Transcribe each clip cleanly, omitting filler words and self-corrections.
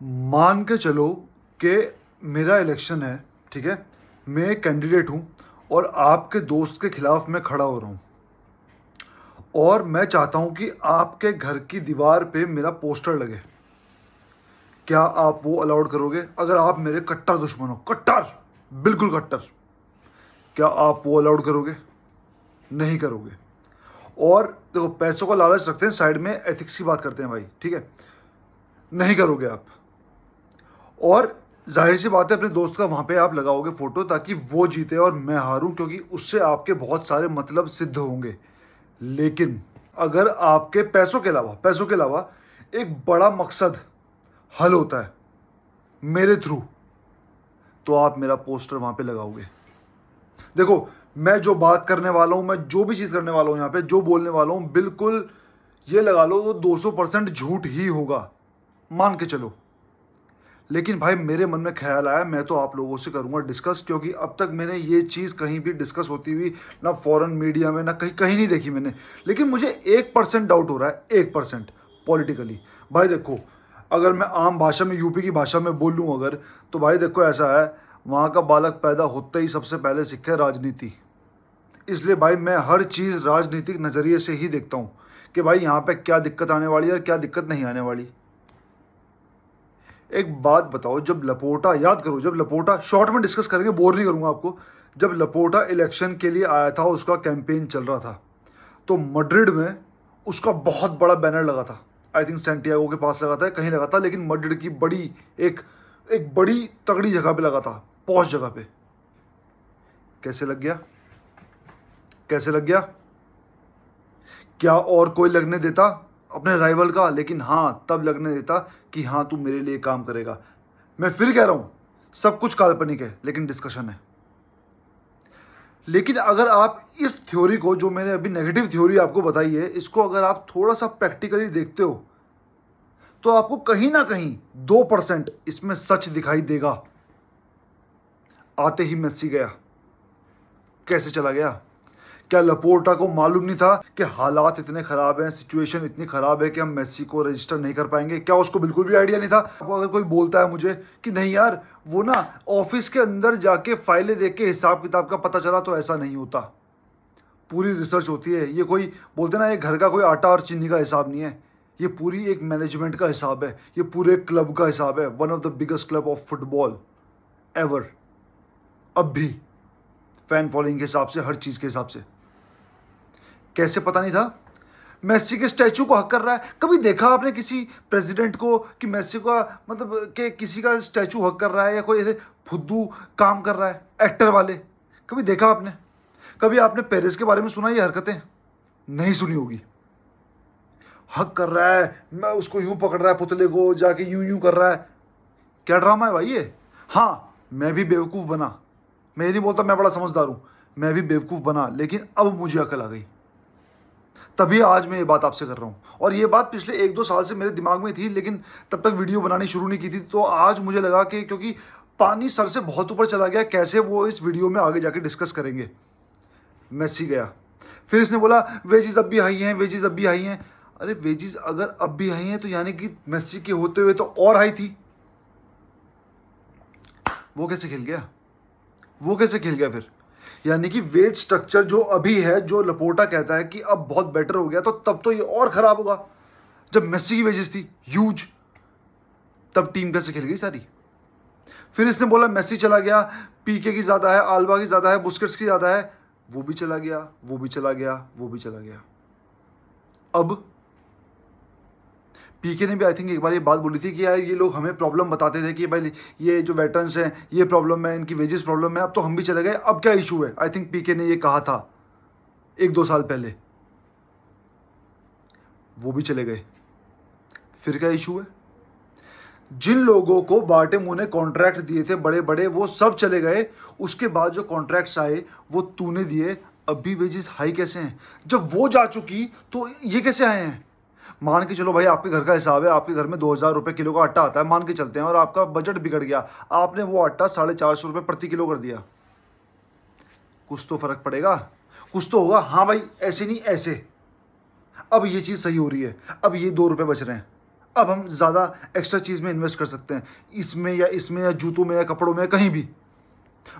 मान के चलो कि मेरा इलेक्शन है, ठीक है। मैं एक कैंडिडेट हूँ और आपके दोस्त के खिलाफ मैं खड़ा हो रहा हूँ और मैं चाहता हूँ कि आपके घर की दीवार पे मेरा पोस्टर लगे। क्या आप वो अलाउड करोगे? अगर आप मेरे कट्टर दुश्मन हो, कट्टर, बिल्कुल कट्टर, क्या आप वो अलाउड करोगे? नहीं करोगे। और देखो, पैसों का लालच रखते हैं साइड में, एथिक्स की बात करते हैं भाई, ठीक है। नहीं करोगे आप। और जाहिर सी बात है, अपने दोस्त का वहां पे आप लगाओगे फोटो ताकि वो जीते और मैं हारूं, क्योंकि उससे आपके बहुत सारे मतलब सिद्ध होंगे। लेकिन अगर आपके पैसों के अलावा एक बड़ा मकसद हल होता है मेरे थ्रू, तो आप मेरा पोस्टर वहां पे लगाओगे। देखो, मैं जो बात करने वाला हूं, मैं जो भी चीज करने वाला हूं, यहां पे जो बोलने वाला हूं, बिल्कुल ये लगा लो, वो 200% झूठ ही होगा, मान के चलो। लेकिन भाई मेरे मन में ख्याल आया, मैं तो आप लोगों से करूंगा डिस्कस, क्योंकि अब तक मैंने ये चीज़ कहीं भी डिस्कस होती हुई ना फॉरेन मीडिया में, ना कहीं कहीं नहीं देखी मैंने। लेकिन मुझे 1% डाउट हो रहा है, 1% पॉलिटिकली। भाई देखो, अगर मैं आम भाषा में, यूपी की भाषा में बोलूँ अगर, तो भाई देखो ऐसा है, वहाँ का बालक पैदा होते ही सबसे पहले सीखे राजनीति। इसलिए भाई मैं हर चीज़ राजनीतिक नज़रिए से ही देखता हूँ कि भाई यहाँ पे क्या दिक्कत आने वाली है और क्या दिक्कत नहीं आने वाली। एक बात बताओ, जब लपोटा, याद करो, जब लपोटा, शॉर्ट में डिस्कस करेंगे, बोर नहीं करूंगा आपको। जब लपोटा इलेक्शन के लिए आया था, उसका कैंपेन चल रहा था, तो मड्रिड में उसका बहुत बड़ा बैनर लगा था। आई थिंक सैंटियागो के पास लगा था, कहीं लगा था, लेकिन मड्रिड की बड़ी एक एक बड़ी तगड़ी जगह पे लगा था, पॉश जगह पे। कैसे लग गया? कैसे लग गया? क्या और कोई लगने देता अपने राइवल का? लेकिन हाँ, तब लगने देता कि हाँ तू मेरे लिए काम करेगा। मैं फिर कह रहा हूं, सब कुछ काल्पनिक है, लेकिन डिस्कशन है। लेकिन अगर आप इस थ्योरी को, जो मैंने अभी नेगेटिव थ्योरी आपको बताई है, इसको अगर आप थोड़ा सा प्रैक्टिकली देखते हो, तो आपको कहीं ना कहीं 2% इसमें सच दिखाई देगा। आते ही मेस्सी गया, कैसे चला गया? क्या लपोर्टा को मालूम नहीं था कि हालात इतने खराब हैं, सिचुएशन इतनी खराब है कि हम मेस्सी को रजिस्टर नहीं कर पाएंगे? क्या उसको बिल्कुल भी आइडिया नहीं था? अब अगर कोई बोलता है मुझे कि नहीं यार, वो ना ऑफिस के अंदर जाके फाइलें देख के हिसाब किताब का पता चला, तो ऐसा नहीं होता। पूरी रिसर्च होती है। ये कोई बोलते ना, ये घर का कोई आटा और चीनी का हिसाब नहीं है, ये पूरी एक मैनेजमेंट का हिसाब है, ये पूरे क्लब का हिसाब है। One of the biggest club of football ever, अब भी, फैन फॉलोइंग के हिसाब से, हर चीज़ के हिसाब से। कैसे पता नहीं था? मेस्सी के स्टैचू को हक कर रहा है। कभी देखा आपने किसी प्रेसिडेंट को कि मेस्सी का, मतलब कि किसी का स्टैचू हक कर रहा है, या कोई ऐसे फुद्दू काम कर रहा है एक्टर वाले? कभी देखा आपने? कभी आपने पेरिस के बारे में सुना ये हरकतें? नहीं सुनी होगी। हक कर रहा है, मैं उसको यूं पकड़ रहा है, पुतले को जाके यूं यूं कर रहा है। क्या ड्रामा है भाई ये? हाँ, मैं भी बेवकूफ़ बना, मैं ये नहीं बोलता मैं बड़ा समझदार हूं, मैं भी बेवकूफ़ बना, लेकिन अब मुझे अकल आ गई, तभी आज मैं ये बात आपसे कर रहा हूँ। और ये बात पिछले 1-2 साल से मेरे दिमाग में थी, लेकिन तब तक वीडियो बनानी शुरू नहीं की थी। तो आज मुझे लगा कि क्योंकि पानी सर से बहुत ऊपर चला गया, कैसे वो इस वीडियो में आगे जाके डिस्कस करेंगे। मेस्सी गया, फिर इसने बोला वेजेस अब भी हाई हैं, वेजेस अब भी हाई हैं। अरे वेजेस अगर अब भी हाई हैं, तो यानी कि मेस्सी के होते हुए तो और हाई थी। वो कैसे खेल गया? वो कैसे खेल गया फिर? यानी कि वेज स्ट्रक्चर जो अभी है, जो लपोर्टा कहता है कि अब बहुत बेटर हो गया, तो तब तो ये और खराब होगा। जब मेस्सी की वेजेस थी ह्यूज, तब टीम कैसे खेल गई सारी? फिर इसने बोला मेस्सी चला गया, पीके की ज्यादा है, आल्बा की ज्यादा है, बुस्केट्स की ज्यादा है। वो भी चला गया, वो भी चला गया, वो भी चला गया। अब पीके ने भी आई थिंक एक बार ये बात बोली थी कि यार ये लोग हमें प्रॉब्लम बताते थे कि भाई ये जो वेटरन्स हैं, ये प्रॉब्लम है, इनकी वेजेस प्रॉब्लम है, अब तो हम भी चले गए, अब क्या इशू है? आई थिंक पीके ने ये कहा था 1-2 साल पहले। वो भी चले गए, फिर क्या इशू है? जिन लोगों को बार्टेमू ने कॉन्ट्रैक्ट दिए थे बड़े बड़े, वो सब चले गए। उसके बाद जो कॉन्ट्रैक्ट्स आए वो तूने दिए, अब भी वेजेस हाई कैसे हैं? जब वो जा चुकी तो ये कैसे आए हैं? मान के चलो भाई, आपके घर का हिसाब है, आपके घर में 2,000 रुपये किलो का आटा आता है, मान के चलते हैं, और आपका बजट बिगड़ गया, आपने वो आटा 450 रुपये प्रति किलो कर दिया। कुछ तो फर्क पड़ेगा, कुछ तो होगा। हाँ भाई, ऐसे नहीं, ऐसे। अब ये चीज़ सही हो रही है, अब ये 2 रुपये बच रहे हैं, अब हम ज़्यादा एक्स्ट्रा चीज़ में इन्वेस्ट कर सकते हैं, इसमें या जूतों में या कपड़ों में, कहीं भी।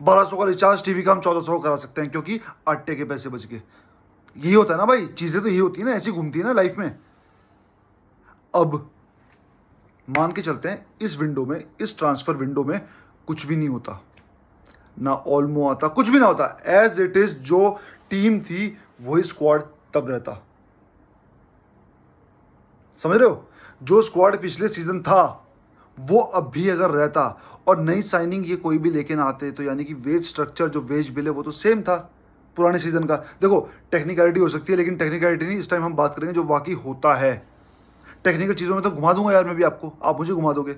1200 का रिचार्ज टीवी का हम 1400 करा सकते हैं, क्योंकि आटे के पैसे बच गए। यही होता है ना भाई, चीज़ें तो यही होती है ना, ऐसी घूमती है ना लाइफ में। अब मान के चलते हैं इस विंडो में, इस ट्रांसफर विंडो में कुछ भी नहीं होता, ना ऑल्मो आता, कुछ भी ना होता, एज इट इज जो टीम थी वही स्क्वाड तब रहता। समझ रहे हो? जो स्क्वाड पिछले सीजन था वो अब भी अगर रहता और नई साइनिंग ये कोई भी लेके ना आते, तो यानी कि वेज स्ट्रक्चर, जो वेज बिल है, वो तो सेम था पुराने सीजन का। देखो टेक्निकलिटी हो सकती है, लेकिन टेक्निकलिटी नहीं, इस टाइम हम बात करेंगे जो वाकई होता है। टेक्निकल चीज़ों में तो घुमा दूंगा यार मैं भी आपको, आप मुझे घुमा दोगे,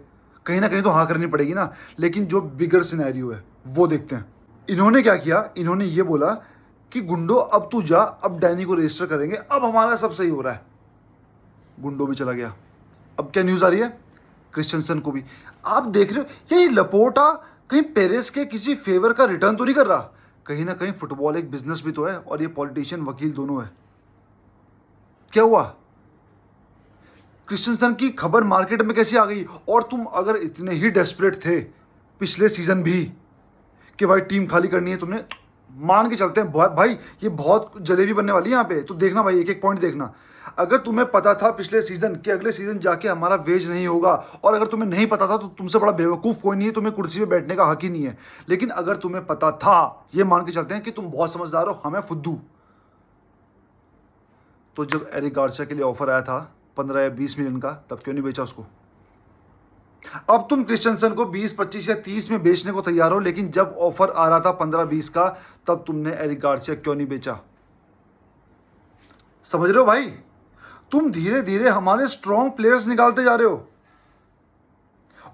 कहीं ना कहीं तो हाँ करनी पड़ेगी ना। लेकिन जो बिगर सिनेरियो है वो देखते हैं। इन्होंने क्या किया, इन्होंने ये बोला कि गुंडो अब तू जा, अब डैनी को रजिस्टर करेंगे, अब हमारा सब सही हो रहा है। गुंडो भी चला गया। अब क्या न्यूज़ आ रही है, क्रिश्चियनसन को भी। आप देख रहे हो ये लपोटा कहीं पेरेस के किसी फेवर का रिटर्न तो नहीं कर रहा? कहीं ना कहीं फुटबॉल एक बिजनेस भी तो है, और ये पॉलिटिशियन वकील दोनों है। क्या हुआ? क्रिश्चियनसन की खबर मार्केट में कैसी आ गई? और तुम अगर इतने ही डेस्परेट थे पिछले सीजन भी कि भाई टीम खाली करनी है, तुमने मान के चलते हैं भाई ये बहुत जलेबी बनने वाली है यहाँ पे, तो देखना भाई, एक एक पॉइंट देखना। अगर तुम्हें पता था पिछले सीजन कि अगले सीजन जाके हमारा वेज नहीं होगा, और अगर तुम्हें नहीं पता था तो तुमसे बड़ा बेवकूफ़ कोई नहीं है, तुम्हें कुर्सी पे बैठने का हक ही नहीं है। लेकिन अगर तुम्हें पता था, ये मान के चलते हैं कि तुम बहुत समझदार हो, हमें फुद्दू, तो जब एरिक गार्सिया के लिए ऑफर आया था 15 या 20 मिलियन का, तब क्यों नहीं बेचा उसको? अब तुम क्रिश्चियनसन को 20, 25 या 30 में बेचने को तैयार हो, लेकिन जब ऑफर आ रहा था 15, 20 का, तब तुमने एरिक गार्सिया क्यों नहीं बेचा? समझ रहे हो भाई? तुम धीरे धीरे हमारे स्ट्रॉन्ग प्लेयर्स निकालते जा रहे हो,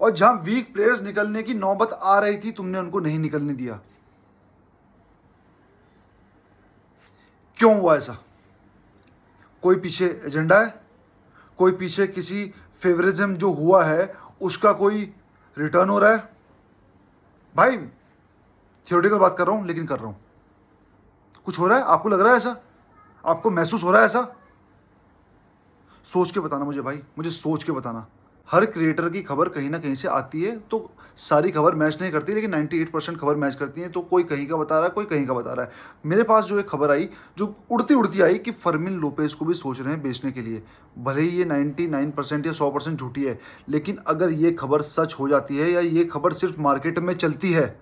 और जहां वीक प्लेयर्स निकलने की नौबत आ रही थी, तुमने उनको नहीं निकलने दिया। क्यों हुआ ऐसा? कोई पीछे एजेंडा है? कोई पीछे किसी फेवरिज्म जो हुआ है उसका कोई रिटर्न हो रहा है? भाई थियोरेटिकल बात कर रहा हूं, लेकिन कर रहा हूं। कुछ हो रहा है? आपको लग रहा है ऐसा? आपको महसूस हो रहा है ऐसा? सोच के बताना मुझे भाई, मुझे सोच के बताना। हर क्रिएटर की खबर कहीं ना कहीं से आती है, तो सारी खबर मैच नहीं करती, लेकिन 98% खबर मैच करती है। तो कोई कहीं का बता रहा है, कोई कहीं का बता रहा है। मेरे पास जो एक खबर आई, जो उड़ती उड़ती आई, कि फर्मिन लोपेज को भी सोच रहे हैं बेचने के लिए। भले ही ये 99% या 100% झूठी है, लेकिन अगर ये खबर सच हो जाती है, या ये खबर सिर्फ मार्केट में चलती है,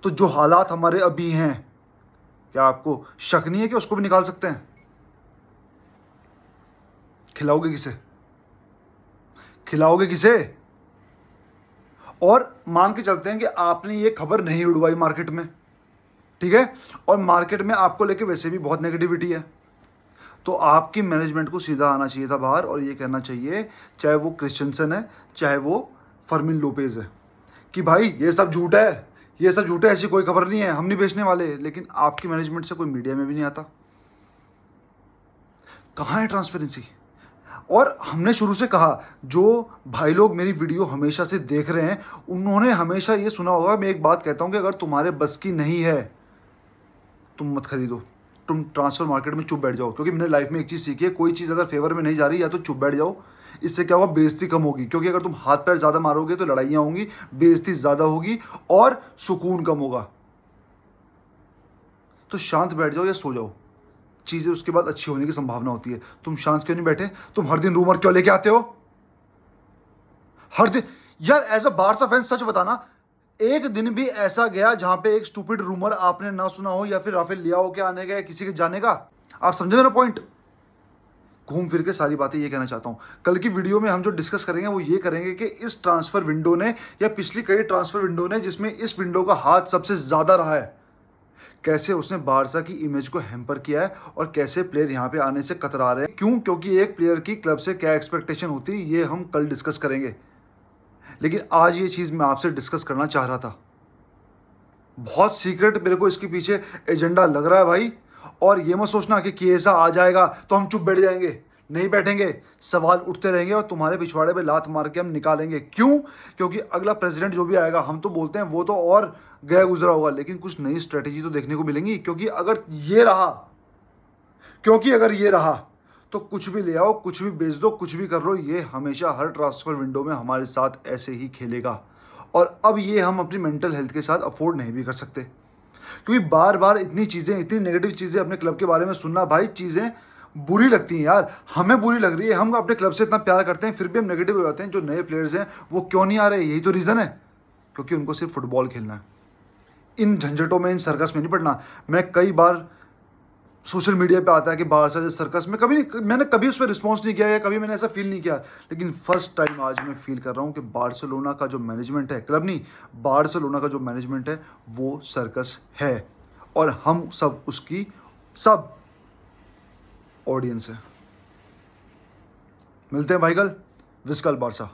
तो जो हालात हमारे अभी हैं, क्या आपको शक नहीं है कि उसको भी निकाल सकते हैं? खिलाओगे किसे? खिलाओगे किसे? और मान के चलते हैं कि आपने ये खबर नहीं उड़वाई मार्केट में, ठीक है, और मार्केट में आपको लेके वैसे भी बहुत नेगेटिविटी है, तो आपकी मैनेजमेंट को सीधा आना चाहिए था बाहर, और ये कहना चाहिए, चाहे वो क्रिश्चियनसन है, चाहे वो फर्मिन लोपेज है, कि भाई ये सब झूठ है, ये सब झूठ है, ऐसी कोई खबर नहीं है, हम नहीं बेचने वाले। लेकिन आपकी मैनेजमेंट से कोई मीडिया में भी नहीं आता। कहाँ है ट्रांसपेरेंसी? और हमने शुरू से कहा, जो भाई लोग मेरी वीडियो हमेशा से देख रहे हैं, उन्होंने हमेशा ये सुना होगा, मैं एक बात कहता हूँ कि अगर तुम्हारे बस की नहीं है, तुम मत खरीदो, तुम ट्रांसफर मार्केट में चुप बैठ जाओ। क्योंकि मैंने लाइफ में एक चीज़ सीखी है, कोई चीज़ अगर फेवर में नहीं जा रही, या तो चुप बैठ जाओ। इससे क्या होगा, बेइज्जती कम होगी, क्योंकि अगर तुम हाथ पैर ज़्यादा मारोगे तो लड़ाइयाँ होंगी, बेइज्जती ज़्यादा होगी, और सुकून कम होगा। तो शांत बैठ जाओ या सो जाओ, चीज़ें उसके बाद अच्छी होने की संभावना होती है। तुम शांत क्यों नहीं बैठे? तुम हर दिन रूमर क्यों लेके आते हो? हर दिन यार, एज अ बारसा फैन सच बताना, एक दिन भी ऐसा गया जहां पे एक स्टूपिड रूमर आपने ना सुना हो, या फिर राफेल लियाओ के आने का या किसी के जाने का? आप समझे मेरा पॉइंट? घूम फिर के सारी बातें ये कहना चाहता हूं। कल की वीडियो में हम जो डिस्कस करेंगे वो ये करेंगे कि इस ट्रांसफर विंडो ने, या पिछली कई ट्रांसफर विंडो ने, जिसमें इस विंडो का हाथ सबसे ज्यादा रहा है, कैसे उसने बारसा की इमेज को हैम्पर किया है, और कैसे प्लेयर यहाँ पे आने से कतरा रहे हैं। क्यों? क्योंकि एक प्लेयर की क्लब से क्या एक्सपेक्टेशन होती है, ये हम कल डिस्कस करेंगे। लेकिन आज ये चीज़ मैं आपसे डिस्कस करना चाह रहा था। बहुत सीक्रेट मेरे को इसके पीछे एजेंडा लग रहा है भाई। और ये मत सोचना कि केसा आ जाएगा तो हम चुप बैठ जाएंगे, नहीं बैठेंगे, सवाल उठते रहेंगे, और तुम्हारे पिछवाड़े पे लात मार के हम निकालेंगे। क्यों? क्योंकि अगला प्रेसिडेंट जो भी आएगा, हम तो बोलते हैं वो तो और गया गुजरा होगा, लेकिन कुछ नई स्ट्रेटेजी तो देखने को मिलेंगी। क्योंकि अगर ये रहा तो कुछ भी ले आओ, कुछ भी बेच दो, कुछ भी कर लो, ये हमेशा हर ट्रांसफ़र विंडो में हमारे साथ ऐसे ही खेलेगा। और अब ये हम अपनी मेंटल हेल्थ के साथ अफ़ोर्ड नहीं भी कर सकते, क्योंकि बार-बार इतनी चीज़ें, इतनी नेगेटिव चीज़ें अपने क्लब के बारे में सुनना, भाई चीज़ें बुरी लगती हैं यार। हमें बुरी लग रही है, हम अपने क्लब से इतना प्यार करते हैं, फिर भी हम नेगेटिव हो जाते हैं। जो नए प्लेयर्स हैं, वो क्यों नहीं आ रहे? यही तो रीज़न है, क्योंकि उनको सिर्फ फुटबॉल खेलना है। इन झंझटों में, इन सर्कस में नहीं पड़ना। मैं कई बार सोशल मीडिया पे आता है कि बारसा जैसे सर्कस में, मैंने कभी उस पर रिस्पॉन्स नहीं किया या कभी मैंने ऐसा फील नहीं किया, लेकिन फर्स्ट टाइम आज मैं फील कर रहा हूँ कि बार्सिलोना का जो मैनेजमेंट है, क्लब नहीं, बार्सिलोना का जो मैनेजमेंट है, वो सर्कस है और हम सब उसकी सब ऑडियंस है। मिलते हैं भाई कल, विस्कल बारसा।